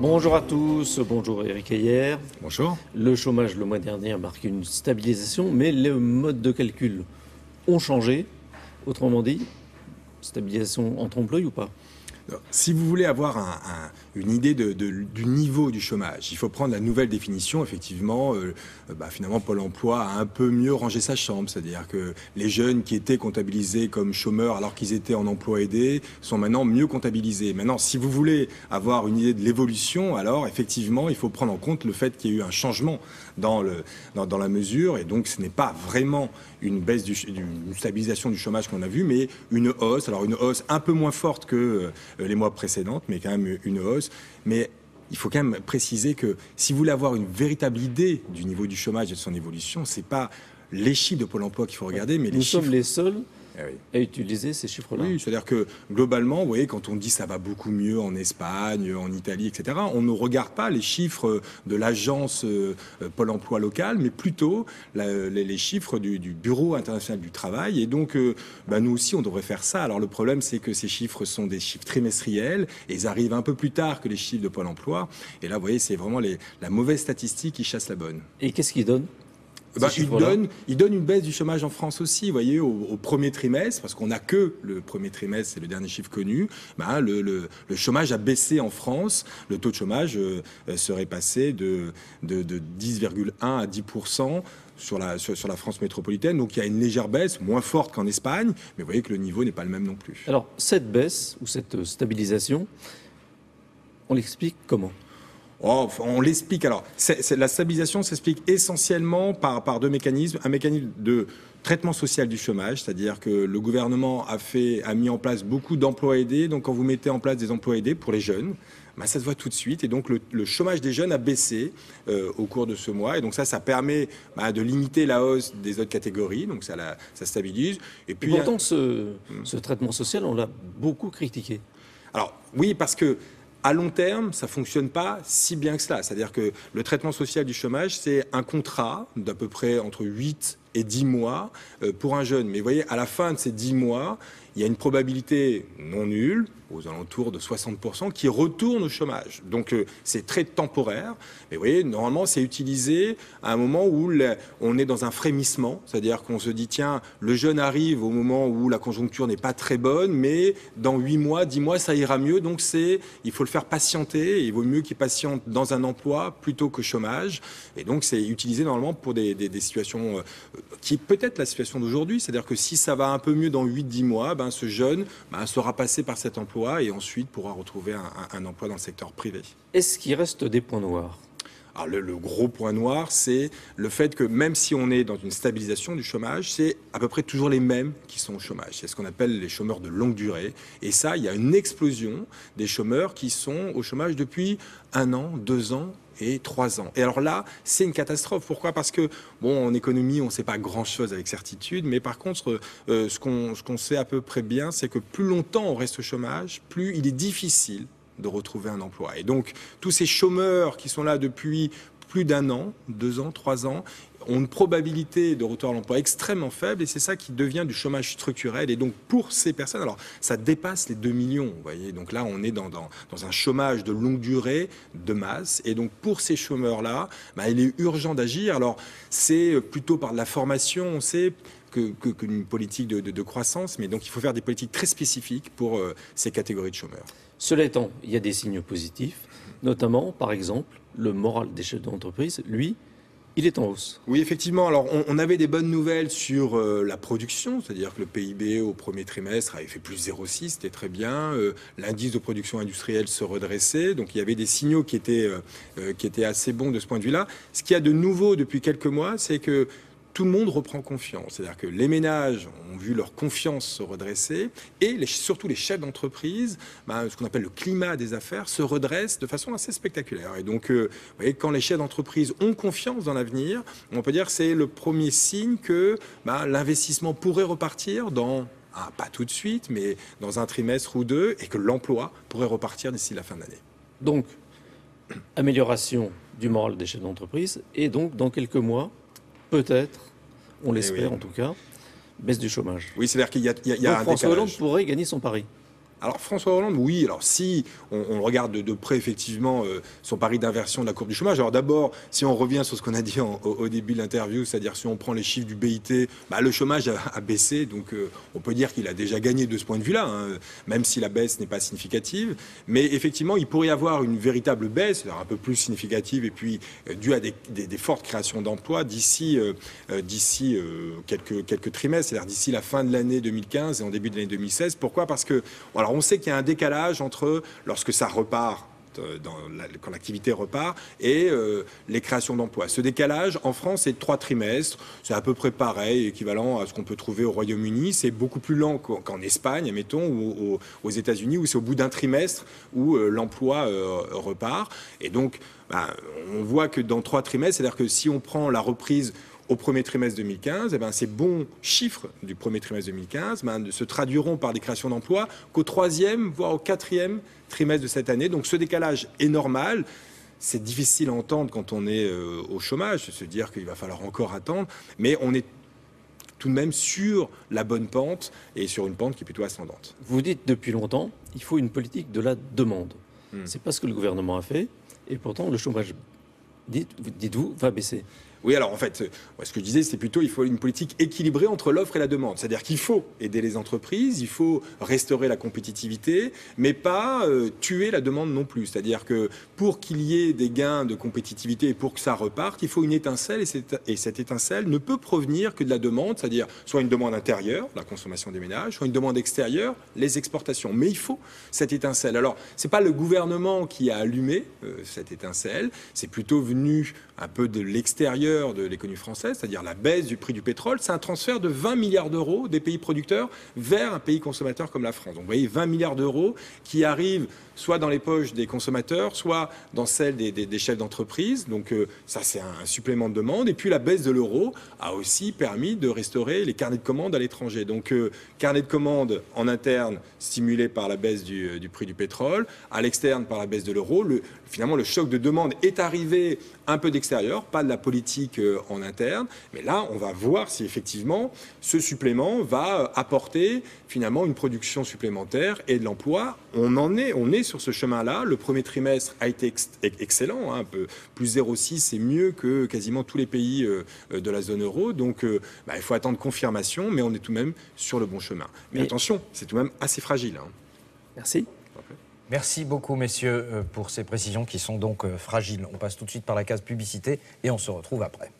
Bonjour à tous, bonjour Eric Heyer. Bonjour. Le chômage le mois dernier a marqué une stabilisation, mais les modes de calcul ont changé. Autrement dit, stabilisation en trompe-l'œil ou pas? Si vous voulez avoir une idée du niveau du chômage, il faut prendre la nouvelle définition. Effectivement, finalement, Pôle emploi a un peu mieux rangé sa chambre. C'est-à-dire que les jeunes qui étaient comptabilisés comme chômeurs alors qu'ils étaient en emploi aidé sont maintenant mieux comptabilisés. Maintenant, si vous voulez avoir une idée de l'évolution, alors effectivement, il faut prendre en compte le fait qu'il y a eu un changement dans la mesure. Et donc, ce n'est pas vraiment une baisse une stabilisation du chômage qu'on a vu, mais une hausse. Alors, une hausse un peu moins forte que les mois précédentes, mais quand même une hausse. Mais il faut quand même préciser que si vous voulez avoir une véritable idée du niveau du chômage et de son évolution, c'est pas les chiffres de Pôle emploi qu'il faut regarder, mais les chiffres. Nous sommes les seuls Oui. à utiliser ces chiffres-là. Oui, c'est-à-dire que globalement, vous voyez, quand on dit ça va beaucoup mieux en Espagne, en Italie, etc., on ne regarde pas les chiffres de l'agence Pôle emploi locale, mais plutôt les chiffres du Bureau international du travail. Et donc, nous aussi, on devrait faire ça. Alors le problème, c'est que ces chiffres sont des chiffres trimestriels et ils arrivent un peu plus tard que les chiffres de Pôle emploi. Et là, vous voyez, c'est vraiment la mauvaise statistique qui chasse la bonne. Et qu'est-ce qu'ils donnent? Il donne une baisse du chômage en France aussi, vous voyez, au premier trimestre, parce qu'on n'a que le premier trimestre, c'est le dernier chiffre connu. Le chômage a baissé en France. Le taux de chômage serait passé de 10,1 à 10% sur la France métropolitaine. Donc il y a une légère baisse, moins forte qu'en Espagne, mais vous voyez que le niveau n'est pas le même non plus. Alors, cette baisse ou cette stabilisation, on l'explique comment? On l'explique. Alors, la stabilisation s'explique essentiellement par deux mécanismes. Un mécanisme de traitement social du chômage, c'est-à-dire que le gouvernement a mis en place beaucoup d'emplois aidés. Donc, quand vous mettez en place des emplois aidés pour les jeunes, ça se voit tout de suite. Et donc, le chômage des jeunes a baissé au cours de ce mois. Et donc, ça permet de limiter la hausse des autres catégories. Donc, ça stabilise. Et puis, pourtant, ce traitement social, on l'a beaucoup critiqué. Alors, oui, parce que à long terme, ça ne fonctionne pas si bien que cela. C'est-à-dire que le traitement social du chômage, c'est un contrat d'à peu près entre 8 et 10 mois pour un jeune. Mais vous voyez, à la fin de ces 10 mois, il y a une probabilité non nulle, aux alentours de 60%, qui retourne au chômage. Donc c'est très temporaire. Mais vous voyez, normalement, c'est utilisé à un moment où on est dans un frémissement. C'est-à-dire qu'on se dit, tiens, le jeune arrive au moment où la conjoncture n'est pas très bonne, mais dans 8 mois, 10 mois, ça ira mieux. Donc il faut le faire patienter. Et il vaut mieux qu'il patiente dans un emploi plutôt que chômage. Et donc c'est utilisé normalement pour des situations qui est peut-être la situation d'aujourd'hui. C'est-à-dire que si ça va un peu mieux dans 8-10 mois, ce jeune sera passé par cet emploi et ensuite pourra retrouver un emploi dans le secteur privé. Est-ce qu'il reste des points noirs? Alors le gros point noir, c'est le fait que même si on est dans une stabilisation du chômage, c'est à peu près toujours les mêmes qui sont au chômage. C'est ce qu'on appelle les chômeurs de longue durée. Et ça, il y a une explosion des chômeurs qui sont au chômage depuis 1 an, 2 ans et 3 ans. Et alors là, c'est une catastrophe. Pourquoi? Parce que, en économie, on ne sait pas grand-chose avec certitude, mais par contre, ce qu'on sait à peu près bien, c'est que plus longtemps on reste au chômage, plus il est difficile de retrouver un emploi. Et donc, tous ces chômeurs qui sont là depuis plus d'1 an, 2 ans, 3 ans, ont une probabilité de retour à l'emploi extrêmement faible et c'est ça qui devient du chômage structurel. Et donc, pour ces personnes, alors, ça dépasse les 2 millions, vous voyez. Donc là, on est dans un chômage de longue durée, de masse. Et donc, pour ces chômeurs-là, il est urgent d'agir. Alors, c'est plutôt par de la formation, on sait, qu'une politique de croissance, mais donc il faut faire des politiques très spécifiques pour ces catégories de chômeurs. Cela étant, il y a des signes positifs, notamment, par exemple, le moral des chefs d'entreprise, lui, il est en hausse. Oui, effectivement. Alors, on avait des bonnes nouvelles sur la production, c'est-à-dire que le PIB au premier trimestre avait fait plus 0,6, c'était très bien. L'indice de production industrielle se redressait, donc il y avait des signaux qui étaient assez bons de ce point de vue-là. Ce qu'il y a de nouveau depuis quelques mois, c'est que tout le monde reprend confiance. C'est-à-dire que les ménages ont vu leur confiance se redresser et surtout les chefs d'entreprise, ce qu'on appelle le climat des affaires, se redresse de façon assez spectaculaire. Et donc, vous voyez, quand les chefs d'entreprise ont confiance dans l'avenir, on peut dire que c'est le premier signe que l'investissement pourrait repartir pas tout de suite, mais dans un trimestre ou 2, et que l'emploi pourrait repartir d'ici la fin de l'année. Donc, amélioration du moral des chefs d'entreprise et donc, dans quelques mois, peut-être, on l'espère en tout cas, baisse du chômage. Oui, c'est-à-dire qu'il y a donc, un François décalage. Hollande pourrait gagner son pari. Alors François Hollande, oui. Alors si on regarde de près effectivement son pari d'inversion de la courbe du chômage. Alors d'abord, si on revient sur ce qu'on a dit au début de l'interview, c'est-à-dire si on prend les chiffres du BIT, le chômage a baissé. Donc on peut dire qu'il a déjà gagné de ce point de vue-là, hein, même si la baisse n'est pas significative. Mais effectivement, il pourrait y avoir une véritable baisse, alors un peu plus significative, et puis due à des fortes créations d'emplois d'ici quelques trimestres, c'est-à-dire d'ici la fin de l'année 2015 et en début de l'année 2016. Pourquoi ? Parce que alors on sait qu'il y a un décalage entre lorsque ça repart, quand l'activité repart, et les créations d'emplois. Ce décalage, en France, c'est de 3 trimestres. C'est à peu près pareil, équivalent à ce qu'on peut trouver au Royaume-Uni. C'est beaucoup plus lent qu'en Espagne, admettons, ou aux États-Unis, où c'est au bout d'un trimestre où l'emploi repart. Et donc, on voit que dans 3 trimestres, c'est-à-dire que si on prend la reprise au premier trimestre 2015, ces bons chiffres du premier trimestre 2015 se traduiront par des créations d'emplois qu'au 3e, voire au 4e trimestre de cette année. Donc ce décalage est normal. C'est difficile à entendre quand on est au chômage, se dire qu'il va falloir encore attendre, mais on est tout de même sur la bonne pente et sur une pente qui est plutôt ascendante. Vous dites depuis longtemps, il faut une politique de la demande. C'est pas ce que le gouvernement a fait, et pourtant le chômage, dites-vous, va baisser. Oui, alors en fait, ce que je disais, c'est plutôt il faut une politique équilibrée entre l'offre et la demande. C'est-à-dire qu'il faut aider les entreprises, il faut restaurer la compétitivité, mais pas tuer la demande non plus. C'est-à-dire que pour qu'il y ait des gains de compétitivité et pour que ça reparte, il faut une étincelle, et cette étincelle ne peut provenir que de la demande, c'est-à-dire soit une demande intérieure, la consommation des ménages, soit une demande extérieure, les exportations. Mais il faut cette étincelle. Alors, c'est pas le gouvernement qui a allumé cette étincelle, c'est plutôt venu un peu de l'extérieur de l'économie française, c'est-à-dire la baisse du prix du pétrole. C'est un transfert de 20 milliards d'euros des pays producteurs vers un pays consommateur comme la France. Donc vous voyez, 20 milliards d'euros qui arrivent soit dans les poches des consommateurs, soit dans celles des chefs d'entreprise. Donc ça, c'est un supplément de demande. Et puis la baisse de l'euro a aussi permis de restaurer les carnets de commandes à l'étranger. Donc carnets de commandes en interne stimulés par la baisse du prix du pétrole, à l'externe par la baisse de l'euro. Finalement, le choc de demande est arrivé un peu d'extérieur, pas de la politique en interne. Mais là, on va voir si effectivement ce supplément va apporter finalement une production supplémentaire et de l'emploi. On est sur ce chemin-là. Le premier trimestre a été excellent, un peu plus 0,6, c'est mieux que quasiment tous les pays de la zone euro. Donc, il faut attendre confirmation, mais on est tout de même sur le bon chemin. Mais attention, c'est tout de même assez fragile. Merci. Merci beaucoup, messieurs, pour ces précisions qui sont donc fragiles. On passe tout de suite par la case publicité et on se retrouve après.